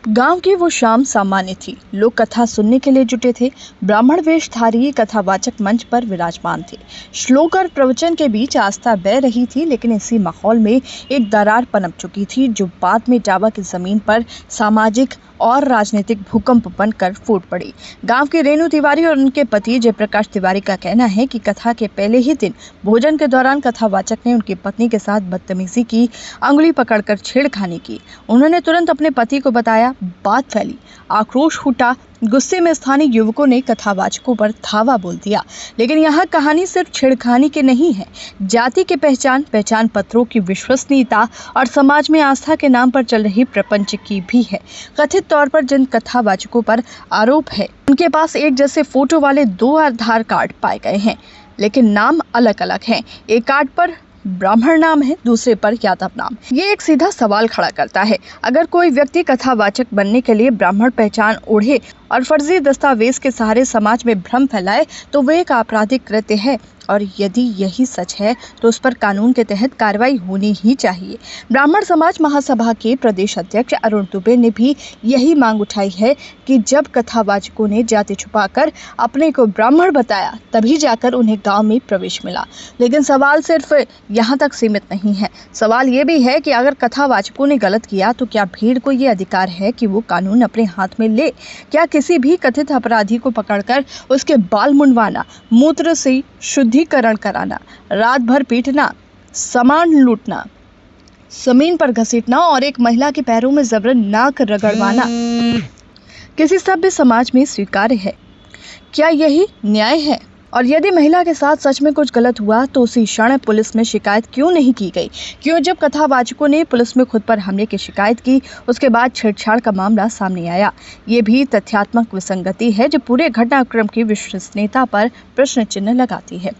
गांव की वो शाम सामान्य थी। लोग कथा सुनने के लिए जुटे थे। ब्राह्मण वेशधारी कथावाचक मंच पर विराजमान थे। श्लोक और प्रवचन के बीच आस्था बह रही थी, लेकिन इसी माहौल में एक दरार पनप चुकी थी, जो बाद में टावा की जमीन पर सामाजिक और राजनीतिक भूकंप बनकर फूट पड़ी। गांव की रेणु तिवारी और उनके पति जयप्रकाश तिवारी का कहना है कि कथा के पहले ही दिन भोजन के दौरान कथावाचक ने उनकी पत्नी के साथ बदतमीजी की, अंगुली पकड़कर छेड़खानी की। उन्होंने तुरंत अपने पति को बताया, बात फैली, आक्रोश फूटा। गुस्से में स्थानीय युवकों ने कथावाचकों पर धावा बोल दिया। लेकिन यहाँ कहानी सिर्फ छेड़खानी की नहीं है। जाति की पहचान पत्रों की विश्वसनीयता और समाज में आस्था के नाम पर चल रही प्रपंच की भी है। कथित तौर पर जिन कथावाचकों पर आरोप है, उनके पास एक जैसे फोटो वाले 2 आधार कार्ड पाए गए हैं, लेकिन नाम अलग अलग हैं। एक कार्ड पर ब्राह्मण नाम है, दूसरे पर यादव नाम। ये एक सीधा सवाल खड़ा करता है, अगर कोई व्यक्ति कथावाचक बनने के लिए ब्राह्मण पहचान ओढ़े और फर्जी दस्तावेज के सहारे समाज में भ्रम फैलाए, तो वह एक आपराधिक कृत्य है। और यदि यही सच है तो उस पर कानून के तहत कार्रवाई होनी ही चाहिए। ब्राह्मण समाज महासभा के प्रदेश अध्यक्ष अरुण दुबे ने भी यही मांग उठाई है कि जब कथावाचकों ने जाति छुपाकर अपने को ब्राह्मण बताया, तभी जाकर उन्हें गांव में प्रवेश मिला। लेकिन सवाल सिर्फ यहाँ तक सीमित नहीं है। सवाल ये भी है कि अगर कथावाचकों ने गलत किया तो क्या भीड़ को ये अधिकार है कि वो कानून अपने हाथ में ले? क्या किसी भी कथित अपराधी को पकड़कर उसके बाल मुंडवाना, मूत्र से शुद्धिकरण कराना, रात भर पीटना, सामान लूटना, जमीन पर घसीटना और एक महिला के पैरों में जबरन नाक रगड़वाना किसी सभ्य समाज में स्वीकार्य है? क्या यही न्याय है? और यदि महिला के साथ सच में कुछ गलत हुआ तो उसी क्षण पुलिस में शिकायत क्यों नहीं की गई? क्यों जब कथावाचकों ने पुलिस में खुद पर हमले की शिकायत की, उसके बाद छेड़छाड़ का मामला सामने आया? ये भी तथ्यात्मक विसंगति है जो पूरे घटनाक्रम की विश्वसनीयता पर प्रश्न चिन्ह लगाती है।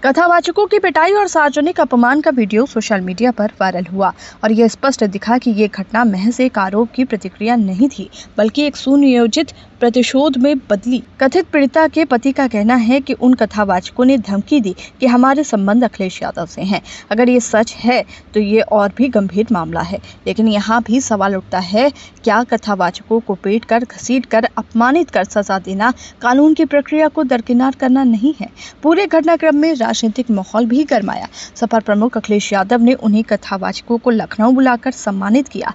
कथावाचकों की पिटाई और सार्वजनिक अपमान का वीडियो सोशल मीडिया पर वायरल हुआ और यह स्पष्ट दिखा कि ये घटना महज एक आरोप की प्रतिक्रिया नहीं थी, बल्कि एक सुनियोजित प्रतिशोध में बदली। कथित पीड़िता के पति का कहना है कि उन कथावाचकों ने धमकी दी कि हमारे संबंध अखिलेश यादव से हैं। अगर ये सच है तो ये और भी गंभीर मामला है। लेकिन यहाँ भी सवाल उठता है, क्या कथावाचकों को पीटकर, घसीटकर, अपमानित कर सजा देना कानून की प्रक्रिया को दरकिनार करना नहीं है? पूरे घटनाक्रम में राजनीतिक माहौल भी गरमाया। सपा प्रमुख अखिलेश यादव ने उन्हीं कथावाचकों को लखनऊ बुलाकर सम्मानित किया।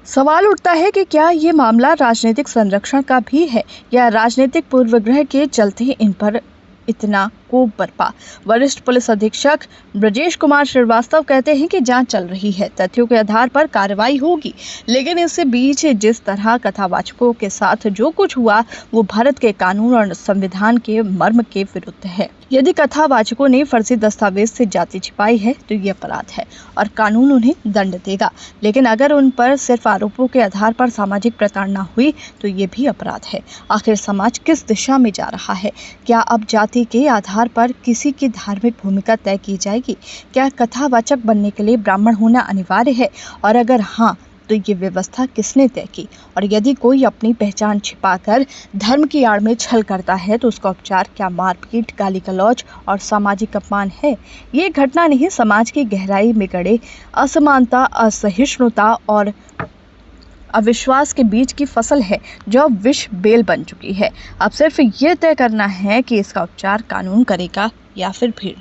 सवाल उठता है कि क्या ये मामला राजनीतिक संरक्षण का भी है या राजनीतिक पूर्वाग्रह के चलते इन पर इतना कोप बरपा? वरिष्ठ पुलिस अधीक्षक ब्रजेश कुमार श्रीवास्तव कहते हैं कि जांच चल रही है, तथ्यों के आधार पर कार्रवाई होगी। लेकिन इससे बीच जिस तरह कथावाचकों के साथ जो कुछ हुआ वो भारत के कानून और संविधान के मर्म के विरुद्ध है। यदि कथावाचकों ने फर्जी दस्तावेज से जाति छिपाई है तो ये अपराध है और कानून उन्हें दंड देगा। लेकिन अगर उन पर सिर्फ आरोपों के आधार पर सामाजिक प्रताड़ना हुई तो ये भी अपराध है। आखिर समाज किस दिशा में जा रहा है? क्या अब जाति के आधार पर किसी की धार्मिक भूमिका तय की जाएगी? क्या कथावाचक बनने के लिए ब्राह्मण होना अनिवार्य है? और अगर हाँ, तो ये व्यवस्था किसने तय की? और यदि कोई अपनी पहचान छिपाकर धर्म की आड़ में छल करता है तो उसका उपचार क्या मारपीट, गाली गलौज और सामाजिक अपमान है? ये घटना नहीं, समाज की गहराई में गड़े असमानता, असहिष्णुता और अविश्वास के बीच की फसल है जो अब विष बेल बन चुकी है। अब सिर्फ ये तय करना है कि इसका उपचार कानून करेगा या फिर भीड़।